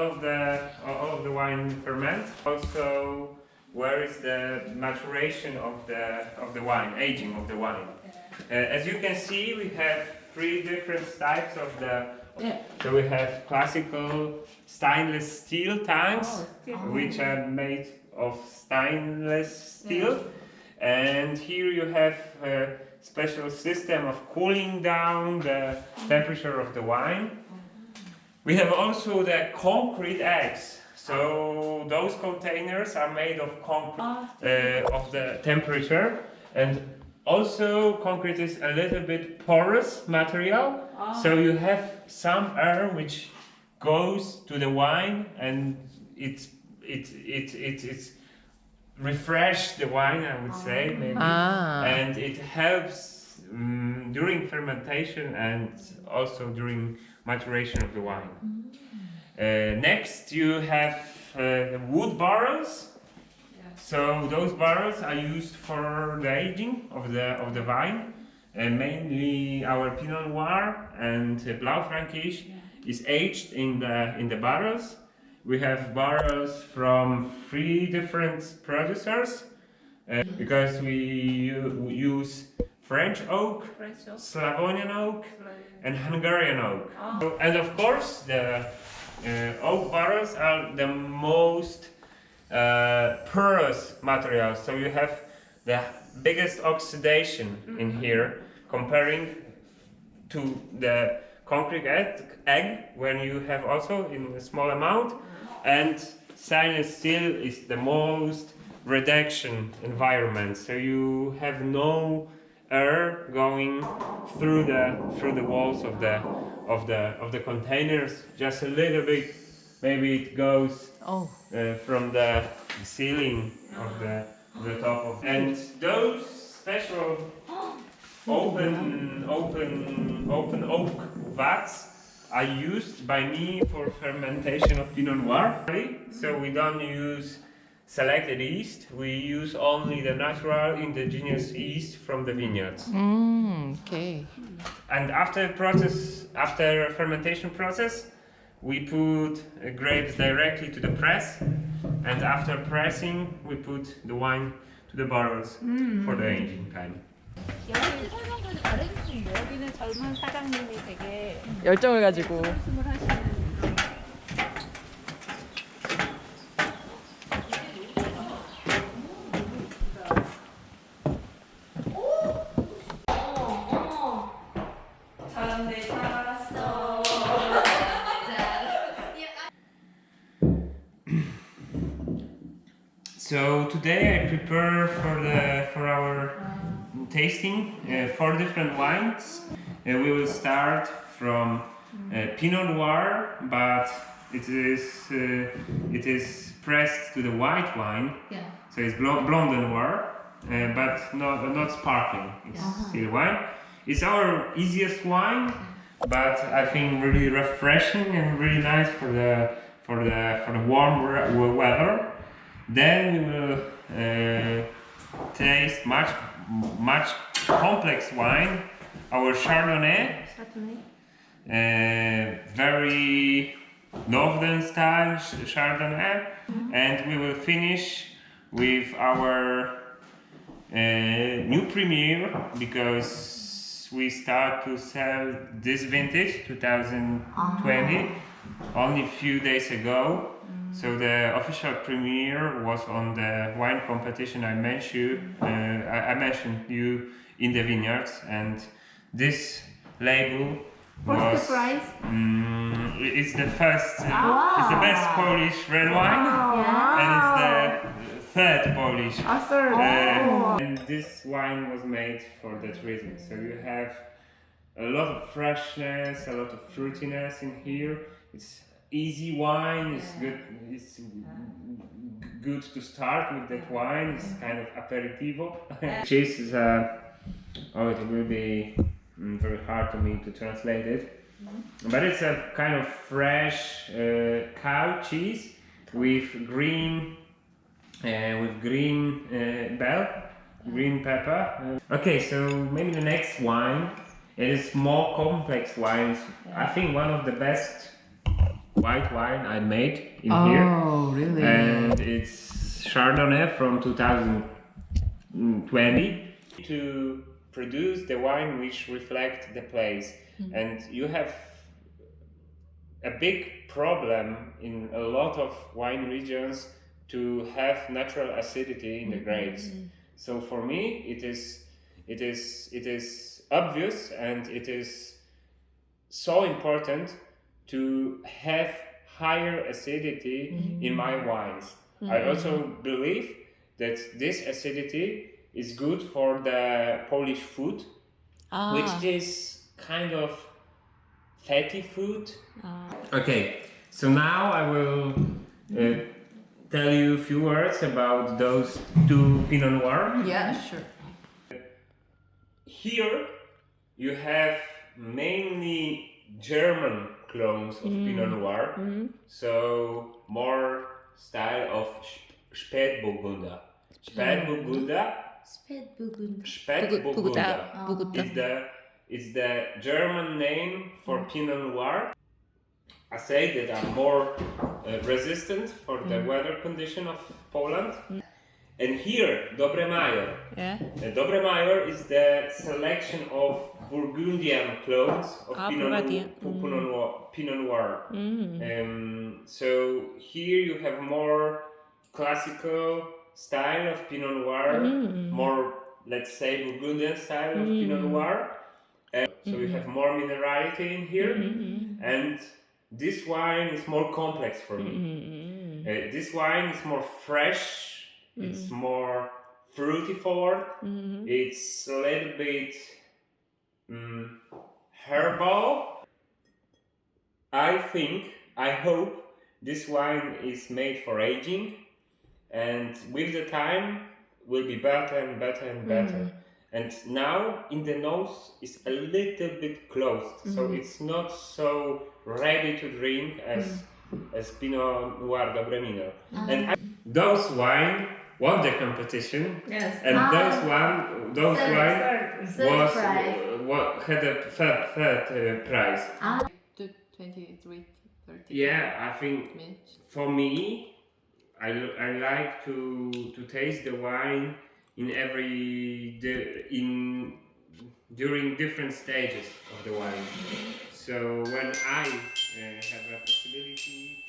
all of the wine ferment. Also, where is the maturation of the wine, aging of the wine. As you can see, we have 3 different types of the. So we have classical stainless steel tanks, which are made of stainless steel, and here you have a special system of cooling down the temperature of the wine. We have also the concrete eggs. So those containers are made of concrete of the temperature, and also concrete is a little bit porous material. So you have some air which goes to the wine, and it's refresh the wine, I would say, maybe, and it helps during fermentation and also during maturation of the wine. Next, you have the wood barrels. So those barrels are used for the aging of the wine. Mainly our Pinot Noir and Blaufränkisch is aged in the barrels. We have barrels from 3 different producers because we use French oak, Slavonian oak, and Hungarian oak. And of course, the oak barrels are the most porous material. So you have the biggest oxidation in here, comparing to the concrete egg, when you have also in a small amount, and stainless steel is the most reduction environment. So you have no air going through the walls of the containers. Just a little bit, maybe it goes from the ceiling of the top of. And those special open oak vats are used by me for fermentation of Pinot Noir. So we don't use selected yeast, we use only the natural indigenous yeast from the vineyards. Okay. And after fermentation process, we put grapes directly to the press, and after pressing, we put the wine to the barrels for the aging time. 여기 설명 좀 잘해주시는데 여기는 젊은 사장님이 되게 열정을 가지고. 말씀을 하시는. 잘한데 잘했어. So today I prepare for our tasting 4 different wines. We will start from Pinot Noir, but it is pressed to the white wine. Yeah. So it's blonde noir, but not sparkling. It's still wine. It's our easiest wine, but I think really refreshing and really nice for the warm weather. Then we will taste much complex wine, our Chardonnay, very northern style Chardonnay, and we will finish with our new premiere, because we start to sell this vintage 2020 only a few days ago. So the official premiere was on the wine competition I mentioned you in the vineyards, and this label What's the price? It's the first. It's the best Polish red wine, and it's the 3rd Polish. And this wine was made for that reason. So you have a lot of freshness, a lot of fruitiness in here. It's easy wine. It's good. It's good to start with that wine. It's kind of aperitivo. Cheese is it will be very hard for me to translate it, but it's a kind of fresh cow cheese with green bell, green pepper. Okay, so maybe the next wine. It is more complex wines. I think one of the best white wine I made in here. Oh, really? And it's Chardonnay from 2020 to produce the wine which reflect the place. And you have a big problem in a lot of wine regions to have natural acidity in the grapes. So for me it is obvious, and it is so important to have higher acidity in my wines. I also believe that this acidity is good for the Polish food, which is kind of fatty food. Okay, so now I will tell you a few words about those two Pinot Noir. Yeah, sure. Here you have mainly German clones of Pinot Noir, so more style of Spätburgunder. Spätburgunder is the German name for Pinot Noir. I say that are more resistant for the weather condition of Poland. And here, Dobre Major. Yeah. Dobre Major is the selection of Burgundian clones of Pinot Noir. So here you have more classical style of Pinot Noir, more, let's say, Burgundian style of Pinot Noir. So you have more minerality in here, and this wine is more complex for me. This wine is more fresh, it's more fruity forward, it's a little bit herbal. I hope this wine is made for aging, and with the time will be better and better and better. And now in the nose is a little bit closed, so it's not so ready to drink as Pinot Noir Dobre Minor. And those wine won the competition, Yes. and those wine had a third prize. 23, 30 Yeah, I think minutes. for me, I like to taste the wine during different stages of the wine. So when I have a possibility